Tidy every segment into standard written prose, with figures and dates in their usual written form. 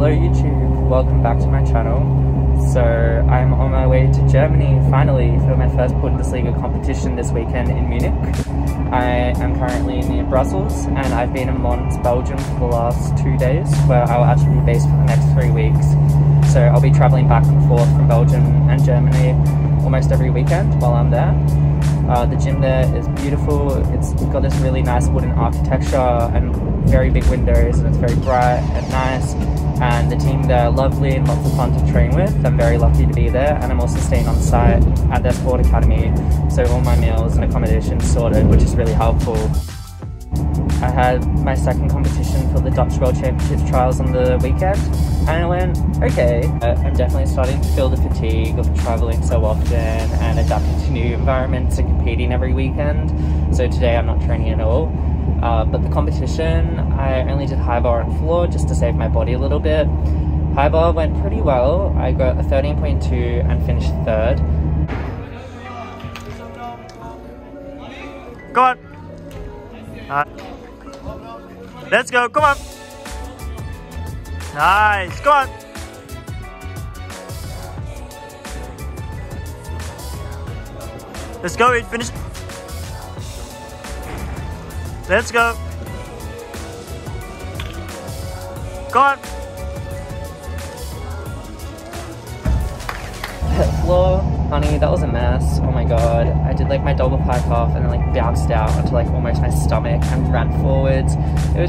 Hello YouTube, welcome back to my channel. So I'm on my way to Germany finally for my first Bundesliga competition this weekend in Munich. I am currently near Brussels and I've been in Mons, Belgium for the last 2 days, where I'll actually be based for the next 3 weeks. So I'll be travelling back and forth from Belgium and Germany almost every weekend while I'm there. The gym there is beautiful. It's got this really nice wooden architecture and very big windows, and it's very bright and nice. And the team there are lovely and lots of fun to train with. I'm very lucky to be there, and I'm also staying on site at their sport academy, so all my meals and accommodation sorted, which is really helpful. I had my second competition for the Dutch World Championships trials on the weekend, and I went okay. I'm definitely starting to feel the fatigue of traveling so often and adapting to new environments and competing every weekend. So today I'm not training at all. But the competition, I only did high bar and floor just to save my body a little bit. High bar went pretty well. I got a 13.2 and finished third. Come on. Let's go, come on. Nice, come on. Let's go, it finished. Let's go. Go on. Floor, honey, that was a mess. Oh my god. I did like my double pike off and then like bounced out onto like almost my stomach and ran forwards. It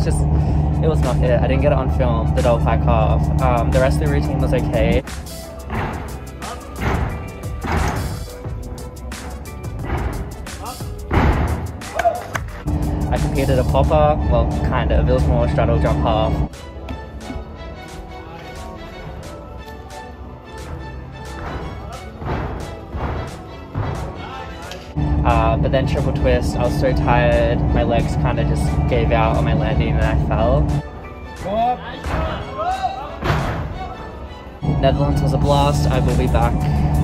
was not it. I didn't get it on film, the double pike off. The rest of the routine was okay. I competed a popper, well, kind of. It was more straddle jump half. But then triple twist, I was so tired, my legs kind of just gave out on my landing and I fell. Netherlands was a blast. I will be back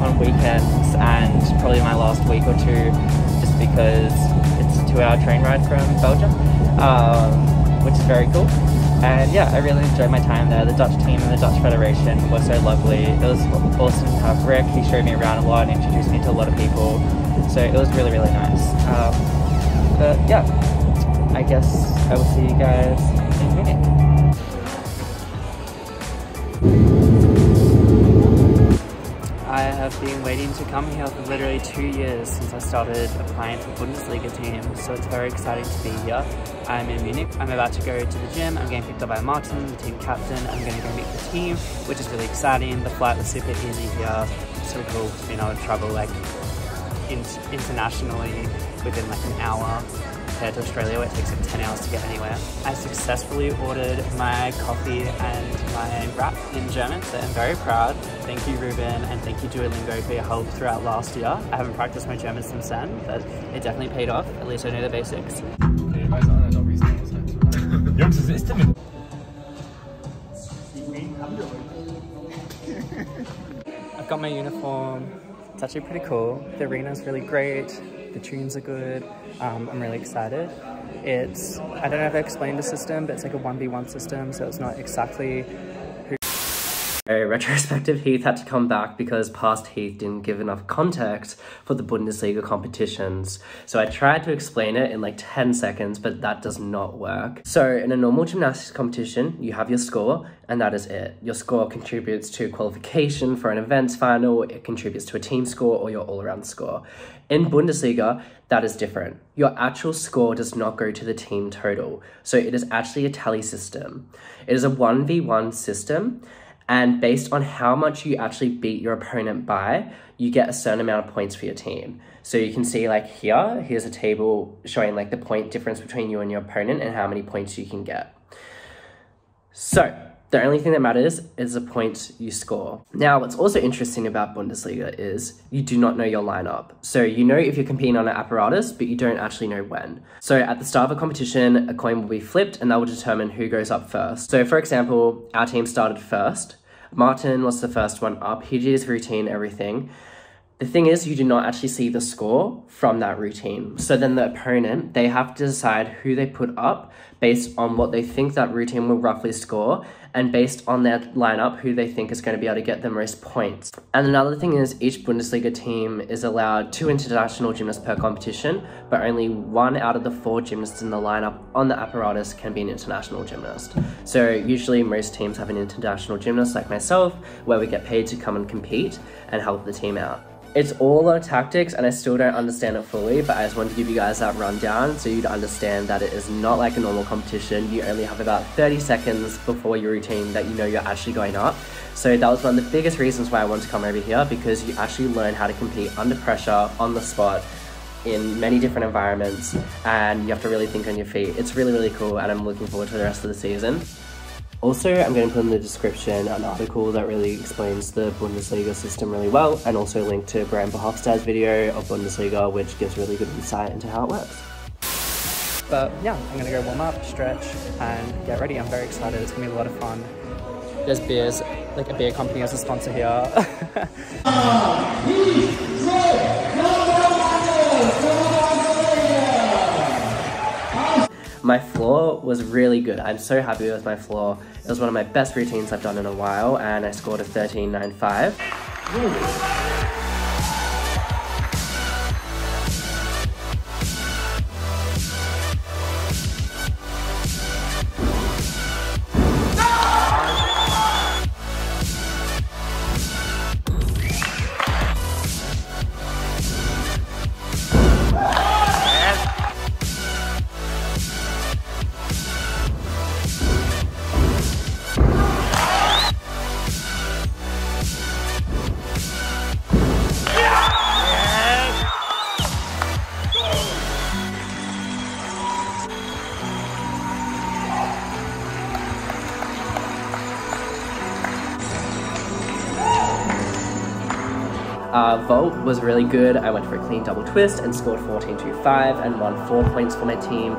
on weekends and probably my last week or two, just because it's a 2-hour train ride from Belgium, which is very cool. And yeah, I really enjoyed my time there. The Dutch team and the Dutch Federation were so lovely. It was awesome to have Rick. He showed me around a lot and introduced me to a lot of people. So it was really, really nice. But yeah, I guess I will see you guys in Munich. I have been waiting to come here for literally 2 years since I started applying for Bundesliga teams, so it's very exciting to be here. I'm in Munich. I'm about to go to the gym. I'm getting picked up by Martin, the team captain. I'm going to go meet the team, which is really exciting. The flight was super easy here. It's so cool to be able to travel like internationally within like an hour compared to Australia where it takes like 10 hours to get anywhere. I successfully ordered my coffee and my wrap in German, so I'm very proud. Thank you Ruben, and thank you Duolingo for your help throughout last year. I haven't practiced my German since then, but it definitely paid off. At least I know the basics. Jungs, was ist denn mit? I've got my uniform. It's actually pretty cool. The arena's really great. The tunes are good. I'm really excited. I don't know if I explained the system, but it's like a 1v1 system, so it's not exactly retrospective Heath had to come back because past Heath didn't give enough context for the Bundesliga competitions. So I tried to explain it in like 10 seconds, but that does not work. So in a normal gymnastics competition, you have your score and that is it. Your score contributes to qualification for an events final, it contributes to a team score or your all-around score. In Bundesliga, that is different. Your actual score does not go to the team total. So it is actually a tally system. It is a 1v1 system. And based on how much you actually beat your opponent by, you get a certain amount of points for your team. So you can see like here's a table showing like the point difference between you and your opponent and how many points you can get. So the only thing that matters is the points you score. Now, what's also interesting about Bundesliga is you do not know your lineup. So you know if you're competing on an apparatus, but you don't actually know when. So at the start of a competition, a coin will be flipped and that will determine who goes up first. So for example, our team started first. Martin was the first one up. He did his routine, everything. The thing is, you do not actually see the score from that routine. So then the opponent, they have to decide who they put up based on what they think that routine will roughly score, and based on their lineup, who they think is going to be able to get the most points. And another thing is, each Bundesliga team is allowed 2 international gymnasts per competition, but only 1 out of the 4 gymnasts in the lineup on the apparatus can be an international gymnast. So usually most teams have an international gymnast like myself, where we get paid to come and compete and help the team out. It's all a lot of tactics and I still don't understand it fully, but I just wanted to give you guys that rundown so you'd understand that it is not like a normal competition. You only have about 30 seconds before your routine that you know you're actually going up. So that was one of the biggest reasons why I wanted to come over here, because you actually learn how to compete under pressure, on the spot, in many different environments, and you have to really think on your feet. It's really, really cool, and I'm looking forward to the rest of the season. Also, I'm going to put in the description an article that really explains the Bundesliga system really well, and also a link to Brian Verhofstadt's video of Bundesliga, which gives really good insight into how it works. But yeah, I'm going to go warm up, stretch, and get ready. I'm very excited. It's going to be a lot of fun. There's beers, like a beer company as a sponsor here. My floor was really good. I'm so happy with my floor. It was one of my best routines I've done in a while, and I scored a 13.95. Vault was really good. I went for a clean double twist and scored 14.25 and won 4 points for my team.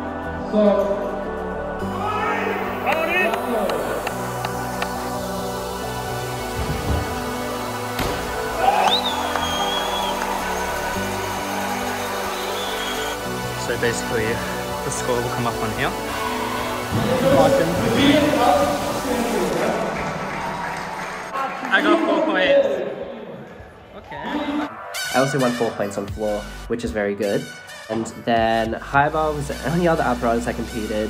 So basically, the score will come up on here. I got 4 points. I also won 4 points on floor, which is very good. And then high bar was the only other apparatus I competed.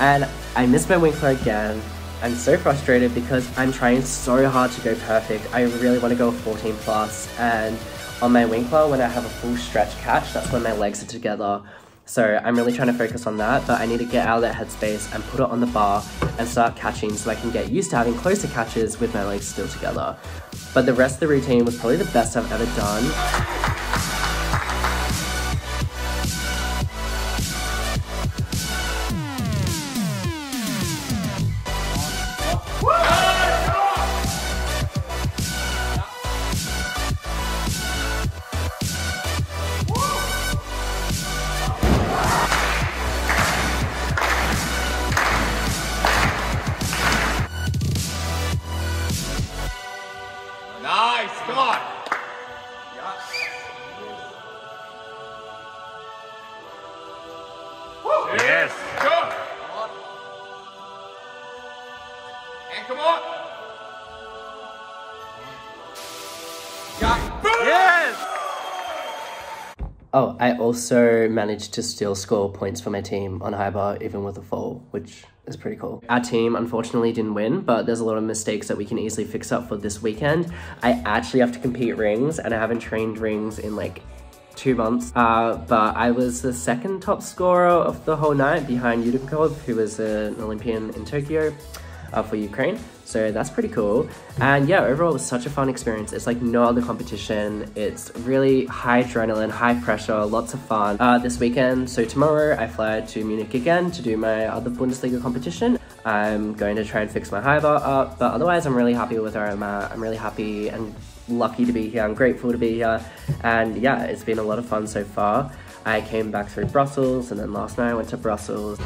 And I missed my winkler again. I'm so frustrated because I'm trying so hard to go perfect. I really want to go 14 plus. And on my winkler, when I have a full stretch catch, that's when my legs are together. So I'm really trying to focus on that, but I need to get out of that headspace and put it on the bar and start catching so I can get used to having closer catches with my legs still together. But the rest of the routine was probably the best I've ever done. Nice, come on. Yes. Go. And come on. Yes. Oh, I also managed to still score points for my team on high bar, even with a fall, which is pretty cool. Our team unfortunately didn't win, but there's a lot of mistakes that we can easily fix up for this weekend. I actually have to compete rings, and I haven't trained rings in like 2 months. But I was the second top scorer of the whole night behind Yudikov, who was an Olympian in Tokyo for Ukraine. So that's pretty cool. And yeah, overall it was such a fun experience. It's like no other competition. It's really high adrenaline, high pressure, lots of fun. This weekend, so tomorrow I fly to Munich again to do my other Bundesliga competition. I'm going to try and fix my high bar up, but otherwise I'm really happy with where I'm at. I'm really happy and lucky to be here. I'm grateful to be here. And yeah, it's been a lot of fun so far. I came back through Brussels, and then last night I went to Brussels.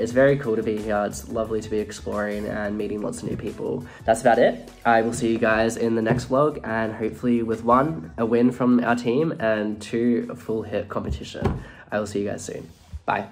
it's very cool to be here. It's lovely to be exploring and meeting lots of new people. That's about it. I will see you guys in the next vlog, and hopefully with 1, a win from our team, and 2, a full hit competition. I will see you guys soon. Bye.